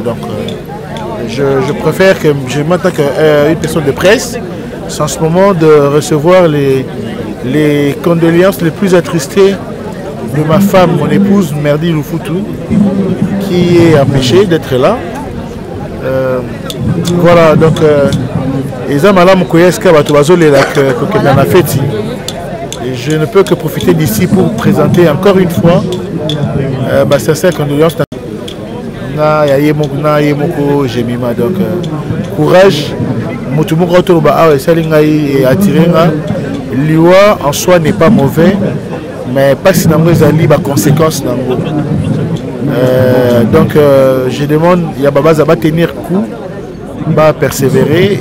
Donc, je préfère que je m'attends qu'une personne de presse, c'est en ce moment de recevoir les condoléances les plus attristées de ma femme, mon épouse, Merdi Lufutu, qui est empêchée d'être là. Voilà, donc, je ne peux que profiter d'ici pour présenter encore une fois ma sincère condoléance. Donc courage, Liwa en soi n'est pas mauvais, mais pas si nombreuses conséquences. Donc je demande à Baba Zaba tenir coup, persévérer,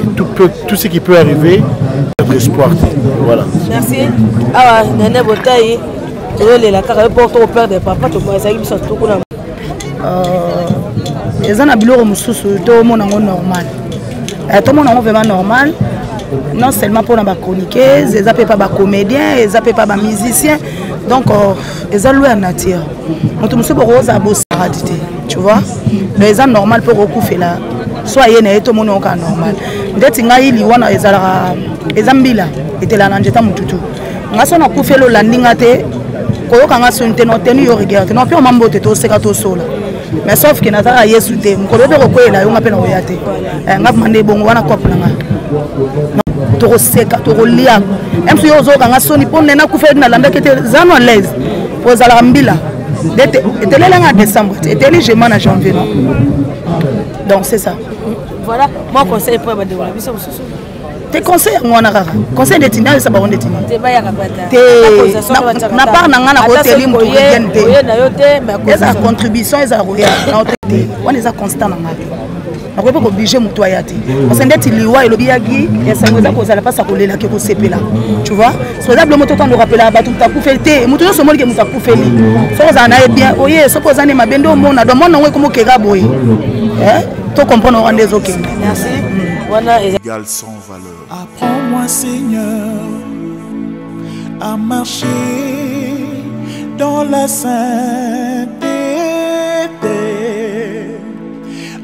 tout ce qui peut arriver, notre espoir. Voilà. Merci. Ah, Nene Botaï, la carrière porte au père de papa, les gens tout le monde est normal. Tout le monde est vraiment normal. Non seulement pour les chroniqueurs, ils ne pas les comédiens, ils ne pas les musiciens. Donc, ils sont loués en nature. Nous sommes tu vois. Les gens normal pour recouper là. Soit il y a tout le monde normal. Dès que il y a les ambila, ils là dans le mututu. Nous avons coupé le landing à terre. Nous avons tenu au regard. Nous avons mambo te to sekato sola. Mais sauf que nous avons yesu te. Nous avons coupé là, on appelle oyate. Nous avons demandé bon, on a coupé là. Toro seka, toro lia. Même si on a soni pour nena coupé na landa qui était zano à l'aise. Pour zalambila. Était là en décembre. Était légèrement en janvier, non? Donc c'est ça. Voilà. Moi conseil pour me dévoiler. Tes conseils moi na conseil de tina ça ba on de tina te ba ya kabata na part na ngana hôtel mu te esa contribution esa roya na hôtel on est constant na ngati na ko obligé mutu ayati parce que ndeti liwa elobi yagi esa ngoza ko sala pas sa kolela ke ko sepela tu vois c'est là le moto temps de rappeler ba tout ta kufelté mutu so moli ke muta kufeli so za na bien oye so ko za ne mabendo mona do mona ngwe ko mo kega boy to comprendre on des OK. Merci. Égal sans valeur. Apprends-moi, Seigneur, à marcher dans la sainteté.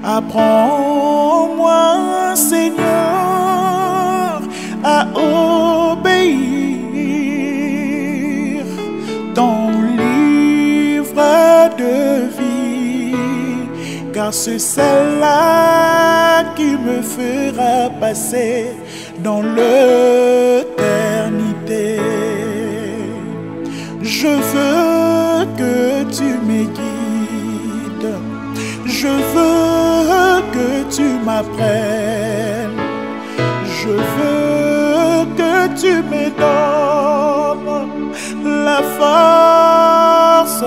Apprends-moi, Seigneur, à obéir ton livre de vie, car c'est celle-là qui me fera passer dans l'éternité. Je veux que tu me guides, je veux que tu m'apprennes, je veux que tu me donnes la force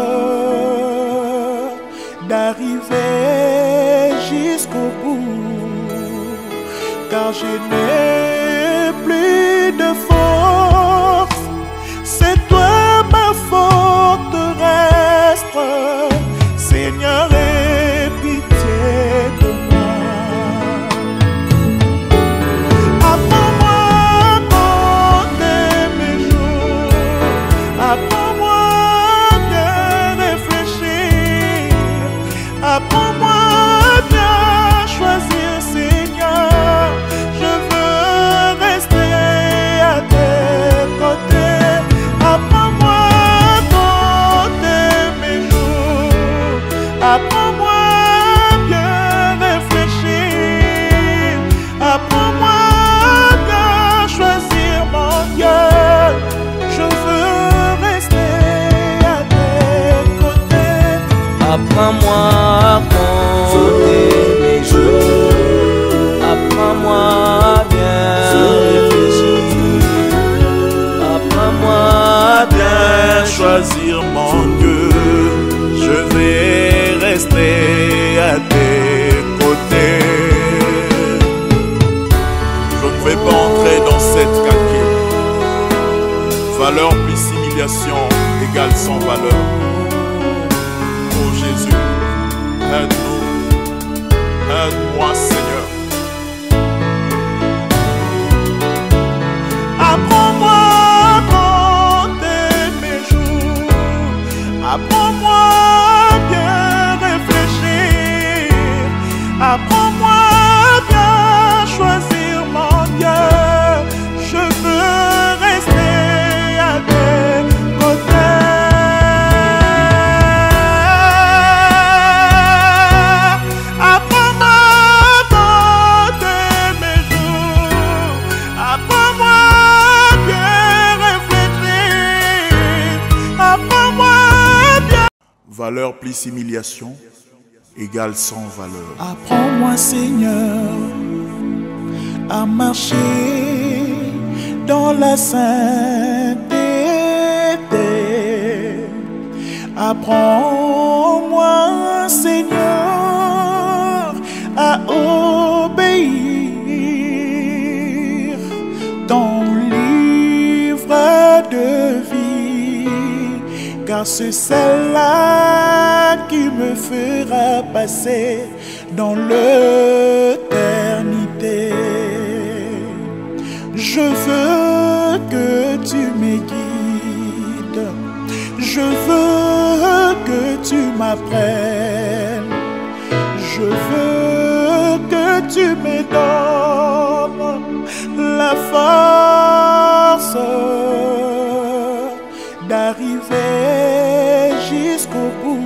d'arriver jusqu'au bout, car je n'ai plus de force. C'est toi ma forteresse, Seigneur, aie pitié de moi. Apprends-moi à t'aimer, Valeur plus humiliation égale sans valeur. Oh Jésus, aide-nous, aide-moi Seigneur. Apprends-moi à compter mes jours, apprends-moi à bien réfléchir, apprends-moi à bien choisir mon Dieu. Je veux rester à tes côtés. Apprends-moi à compter mes jours, apprends-moi à bien réfléchir, apprends-moi à bien. Valeur plus humiliation égale sans valeur. Apprends-moi Seigneur à marcher dans la sainteté. Apprends-moi Seigneur à obéir ton livre de vie, car c'est celle-là qui me fera passer dans l'éternité. Je veux que tu me guides, je veux que tu m'apprennes, je veux que tu me donnes la force d'arriver jusqu'au bout,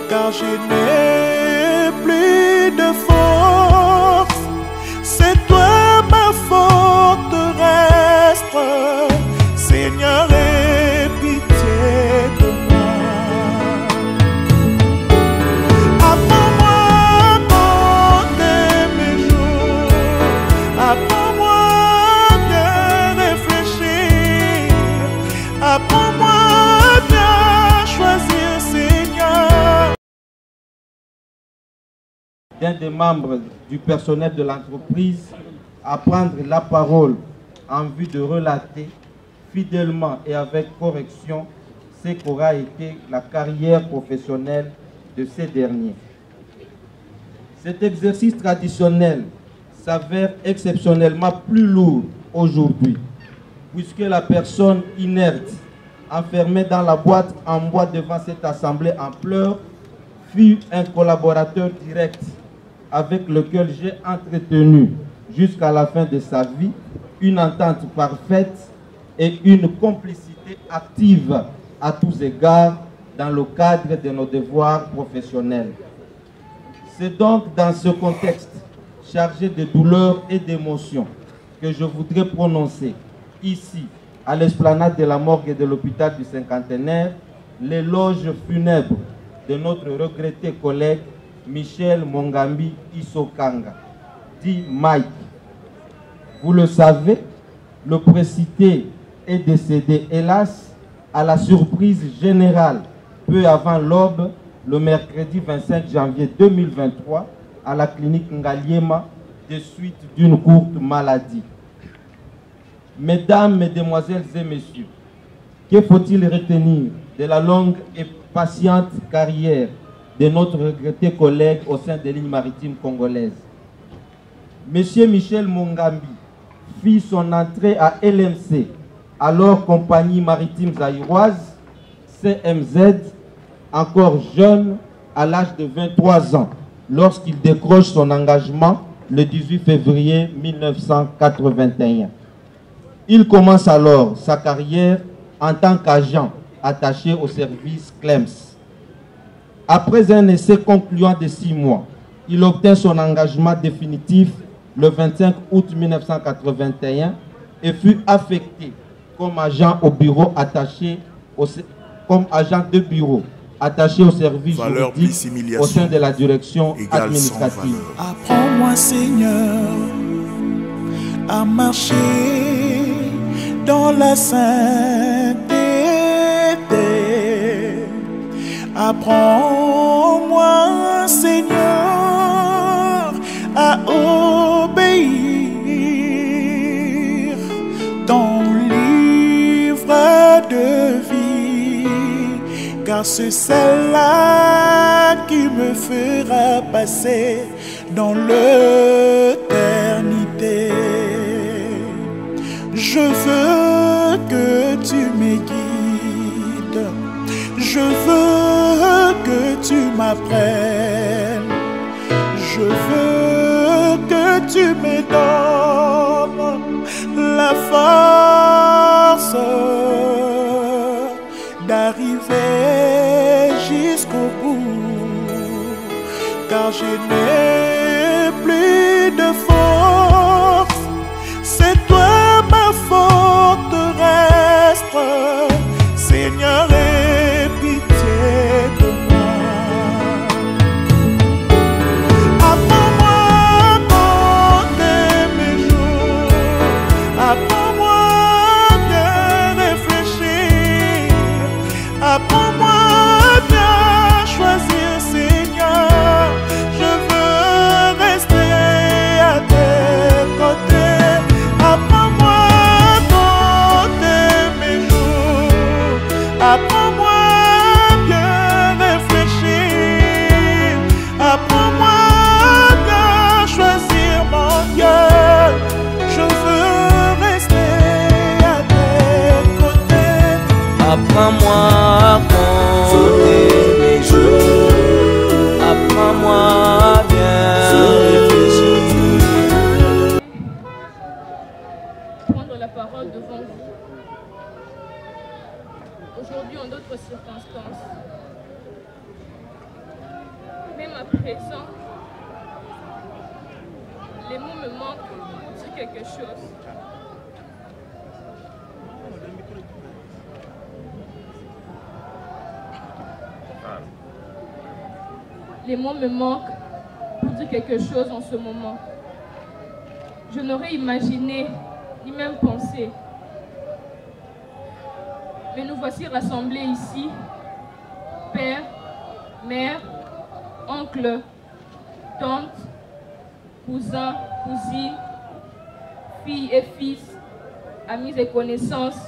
car je n'ai plus de force. C'est toi ma forteresse, Seigneur, aie pitié de moi. Apprends-moi à compter mes jours, apprends-moi à bien réfléchir, apprends-moi à bien choisir, Seigneur. D'un des membres du personnel de l'entreprise à prendre la parole en vue de relater fidèlement et avec correction ce qu'aura été la carrière professionnelle de ces derniers. Cet exercice traditionnel s'avère exceptionnellement plus lourd aujourd'hui, puisque la personne inerte, enfermée dans la boîte en bois devant cette assemblée en pleurs, fut un collaborateur direct avec lequel j'ai entretenu jusqu'à la fin de sa vie une entente parfaite et une complicité active à tous égards dans le cadre de nos devoirs professionnels. C'est donc dans ce contexte chargé de douleur et d'émotion que je voudrais prononcer ici, à l'esplanade de la morgue de l'hôpital du Cinquantenaire, l'éloge funèbre de notre regretté collègue Michel Mongambi Isokanga, dit Mike. Vous le savez, le précité est décédé, hélas, à la surprise générale, peu avant l'aube, le mercredi 25 janvier 2023, à la clinique Ngaliema, des suites d'une courte maladie. Mesdames, Mesdemoiselles et Messieurs, que faut-il retenir de la longue et patiente carrière de notre regretté collègue au sein des lignes maritimes congolaises? Monsieur Michel Mongambi fit son entrée à LMC, alors compagnie maritime zaïroise, CMZ, encore jeune, à l'âge de 23 ans, lorsqu'il décroche son engagement le 18 février 1981. Il commence alors sa carrière en tant qu'agent attaché au service Clems. Après un essai concluant de 6 mois, il obtint son engagement définitif le 25 août 1981 et fut affecté comme agent au bureau attaché comme agent de bureau attaché au service juridique au sein de la direction administrative. Apprends-moi Seigneur à marcher dans la sainteté. Apprends-moi Seigneur à obéir ton livre de vie, car c'est celle-là qui me fera passer dans l'éternité. Je veux que tu me guides, je veux que tu m'apprennes, je veux que tu me donnes la force d'arriver jusqu'au bout, car je n'ai plus de force. C'est toi ma forteresse, Seigneur, aie pitié de moi. Apprends-moi à compter mes jours, apprends-moi à bien réfléchir, apprends-moi à bien choisir, Seigneur. Je veux rester à tes côtés. Apprends-moi à compter mes jours, apprends-moi à bien réfléchir, apprends-moi à bien choisir, mon Dieu. Je veux rester à tes côtés. Apprends-moi à compter mes jours, apprends-moi à bien réfléchir. Prendre la parole devant vous aujourd'hui en d'autres circonstances. Même à présent, les mots me manquent pour dire quelque chose. Les mots me manquent pour dire quelque chose en ce moment. Je n'aurais imaginé ni même pensé. Mais nous voici rassemblés ici, père, mère, oncle, tante, cousin, cousine, filles et fils, amis et connaissances,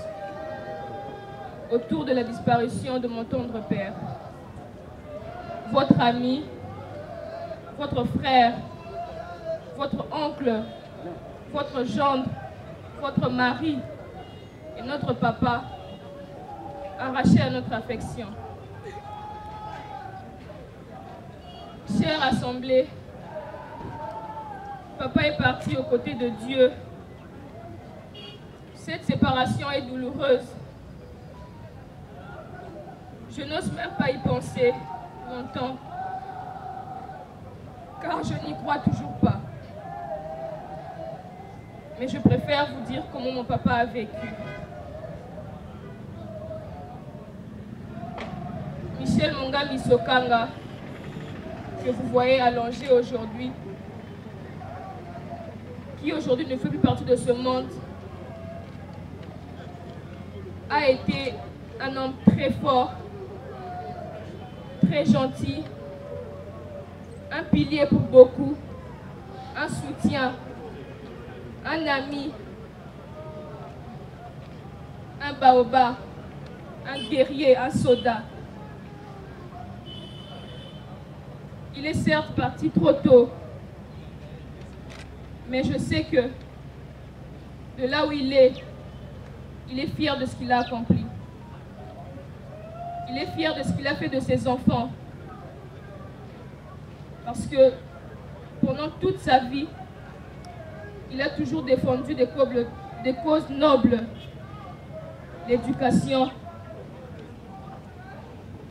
autour de la disparition de mon tendre père. Votre ami, votre frère, votre oncle, votre gendre, votre mari et notre papa, arrachés à notre affection. Chère assemblée, papa est parti aux côtés de Dieu. Cette séparation est douloureuse. Je n'ose même pas y penser longtemps, car je n'y crois toujours pas. Mais je préfère vous dire comment mon papa a vécu. Michel Monga Misokanga, que vous voyez allongé aujourd'hui, qui aujourd'hui ne fait plus partie de ce monde, a été un homme très fort, très gentil, un pilier pour beaucoup, un soutien, un ami, un baobab, un guerrier, un soldat. Il est certes parti trop tôt, mais je sais que de là où il est fier de ce qu'il a accompli. Il est fier de ce qu'il a fait de ses enfants. Parce que pendant toute sa vie, il a toujours défendu des causes nobles. L'éducation.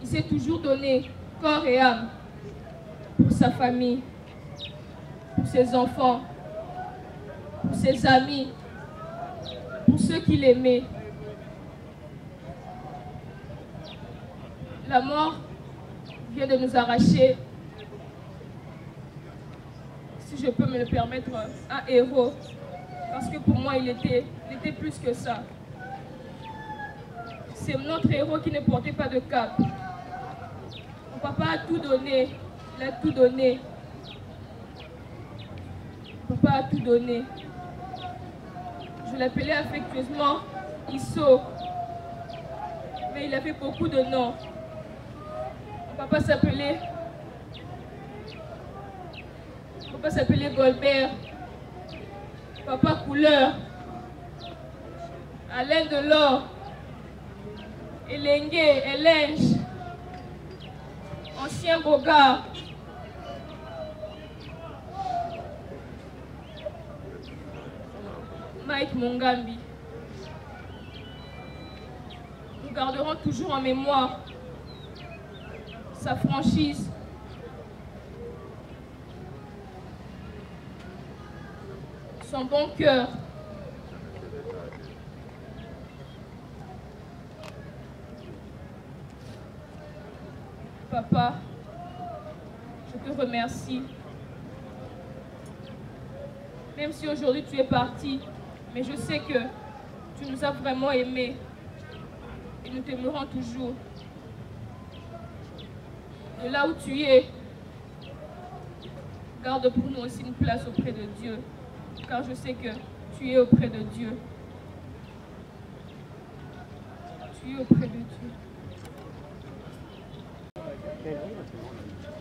Il s'est toujours donné corps et âme pour sa famille, pour ses enfants, pour ses amis, pour ceux qu'il aimait. La mort vient de nous arracher, si je peux me le permettre, un héros. Parce que pour moi, il était plus que ça. C'est notre héros qui ne portait pas de cap. Mon papa a tout donné. Il a tout donné. Mon papa a tout donné. Je l'appelais affectueusement Isso. mais il avait beaucoup de noms. Mon papa s'appelait Goldberg, Papa Couleur, Alain Delors, Elengue, Elenge, Ancien Bogart, Mike Mongambi. Nous garderons toujours en mémoire sa franchise, son bon cœur, Papa, je te remercie. Même si aujourd'hui tu es parti, mais je sais que tu nous as vraiment aimés et nous t'aimerons toujours. De là où tu es, garde pour nous aussi une place auprès de Dieu, car je sais que tu es auprès de Dieu. Tu es auprès de Dieu.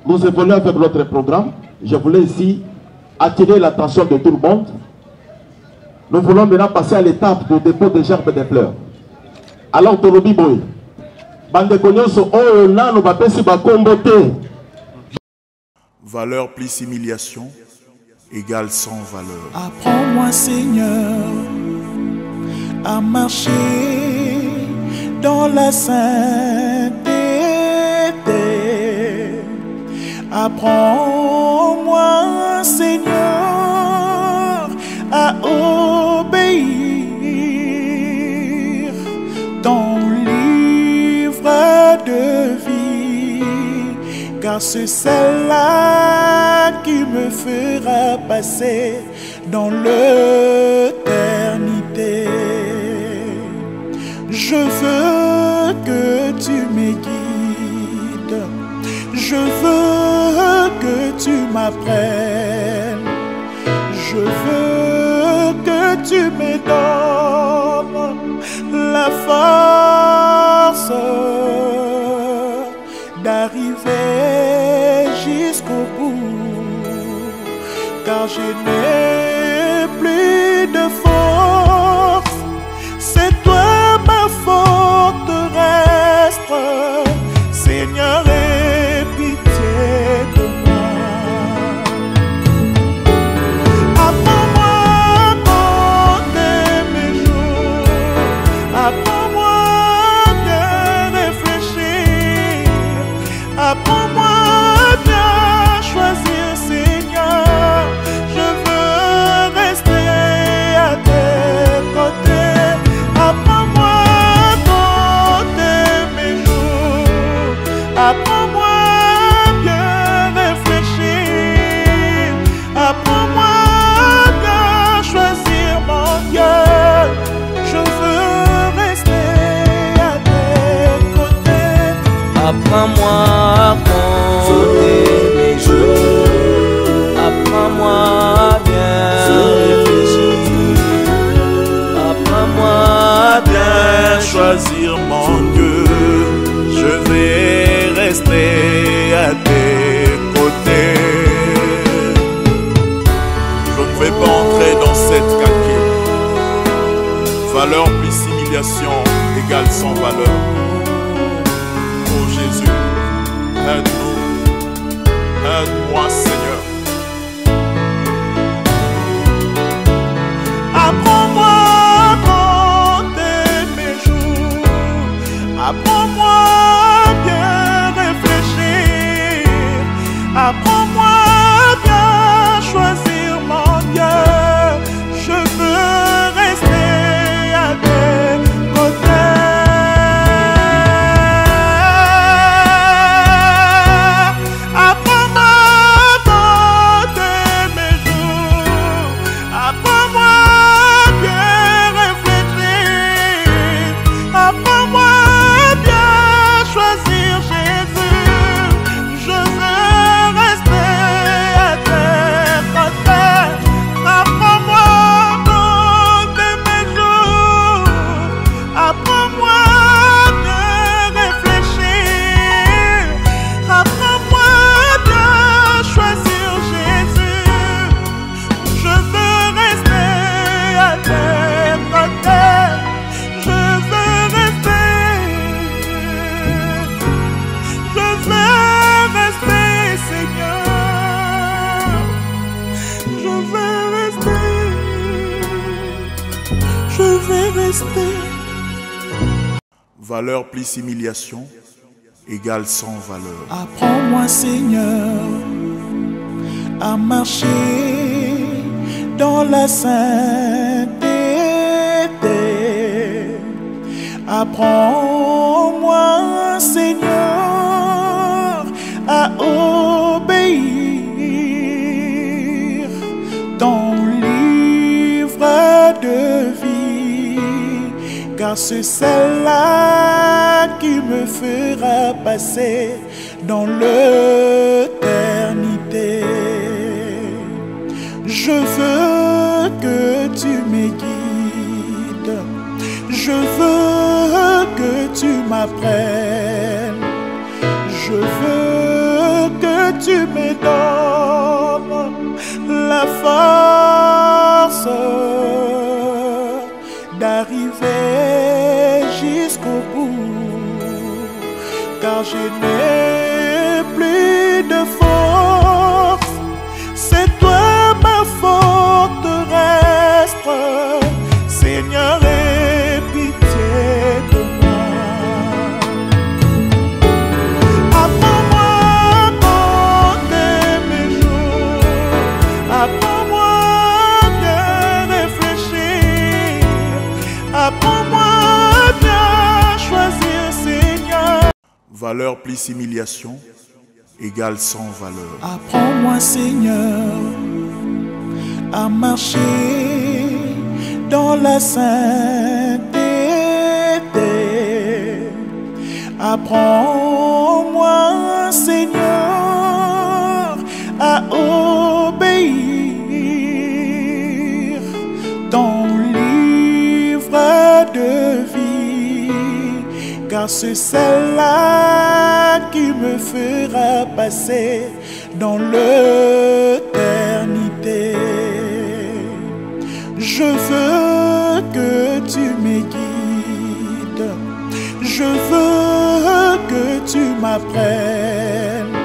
Nous évoluons avec notre programme. Je voulais ici attirer l'attention de tout le monde. Nous voulons maintenant passer à l'étape de dépôt des gerbes des fleurs. Alors, Torobi Boy, valeur plus humiliation égale sans valeur. Apprends-moi, Seigneur, à marcher dans la sainteté. Apprends-moi, Seigneur, à obéir ton livre de vie, car c'est celle-là qui me fera passer dans l'éternité. Je veux que tu me guides, je veux que tu m'apprennes, je veux que tu me donnes la force d'arriver jusqu'au bout, car je n'ai plus de force, c'est toi ma forteresse, Seigneur, aie pitié de moi. Apprends-moi à compter mes jours, apprends-moi à bien réfléchir, apprends-moi à bien choisir, Seigneur. Je veux rester à tes côtés. Apprends-moi à compter mes jours, apprends-moi à bien réfléchir, apprends-moi à bien choisir mon Dieu. Je veux rester à tes côtés. Apprends-moi à compter mes jours, apprends-moi à bien réfléchir, apprends-moi à bien Choisir mon Dieu, je vais rester à tes côtés. Je ne vais pas entrer dans cette calcul. Valeur plus humiliation égale sans valeur. Oh Jésus, aide-nous, aide-moi Seigneur. Apprends-moi à compter mes jours, apprends-moi à bien réfléchir, apprends-moi à bien choisir mon Dieu. Je veux rester à tes côtés. Apprends-moi à Valeur plus humiliation égale sans valeur. Apprends-moi, Seigneur, à marcher dans la sainteté. Apprends-moi, Seigneur, à obéir ton livre de vie, car c'est celle-là qui me fera passer dans l'éternité. Je veux que tu me guides, je veux que tu m'apprennes, je veux que tu me donnes la force d'arriver jusqu'au bout, car je n'ai plus de force. C'est toi ma forteresse, Seigneur, aie pitié de moi. Apprends-moi à compter mes jours, apprends-moi à bien réfléchir, apprends-moi à bien choisir, Seigneur. Valeur plus humiliation égale sans valeur. Apprends-moi, Seigneur, à marcher dans la sainteté. Apprends-moi, Seigneur, à obéir ton livre de vie, car c'est celle-là qui me fera passer dans l'éternité. Je veux que tu me guides, je veux que tu m'apprennes,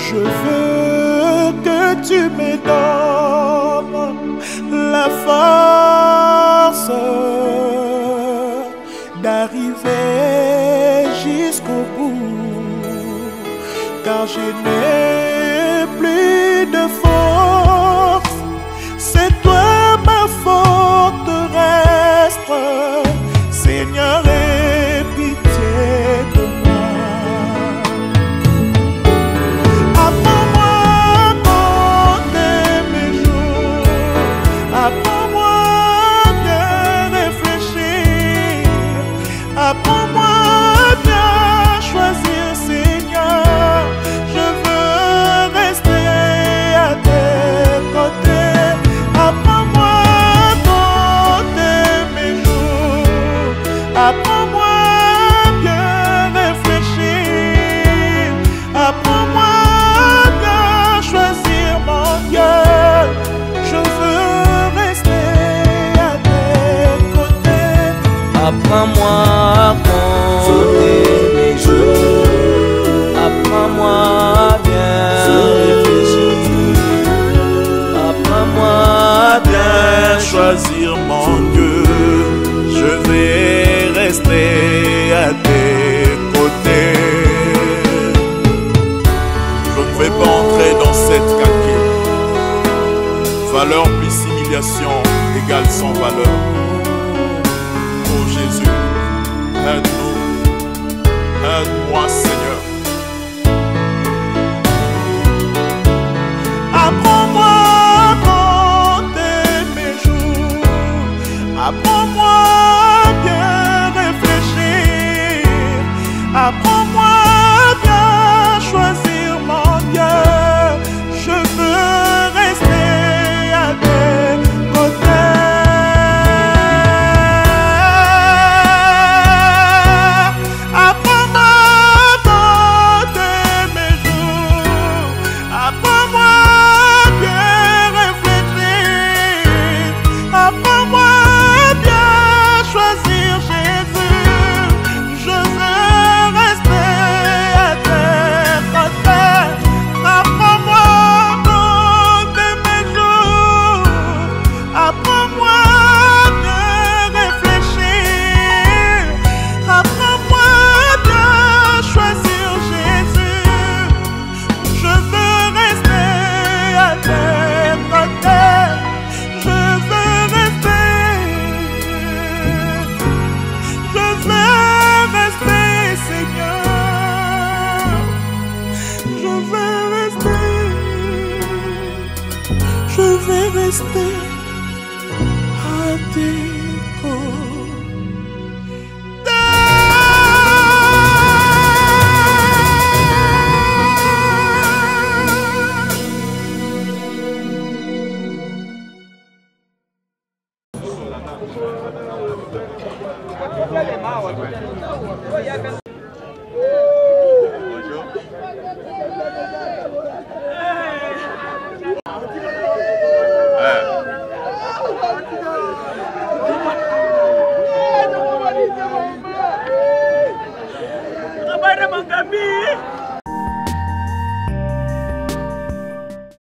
je veux que tu me donnes la force d'arriver jusqu'au bout, car je n'ai plus de force. C'est toi ma forteresse, Seigneur, aie pitié de moi. Apprends-moi à compter mes jours, apprends-moi à bien réfléchir, apprends-moi à bien choisir, Seigneur. Je veux rester à tes côtés. Apprends-moi à compter mes jours, apprends-moi à bien réfléchir, apprends-moi à bien choisir, mon Dieu. Je veux rester à tes côtés. Apprends-moi à compter mes jours, apprends-moi à bien réfléchir, apprends-moi à bien Choisir mon Dieu, je vais rester à tes côtés. Je ne vais pas entrer dans cette calcul. Valeur plus humiliation égale sans valeur. Oh Jésus, aide-nous, aide-moi Seigneur. Apprends-moi à compter mes jours, apprends-moi à bien réfléchir, apprends-moi à bien choisir, mon Dieu. Je veux rester à tes côtés. rester à déco. Magharibi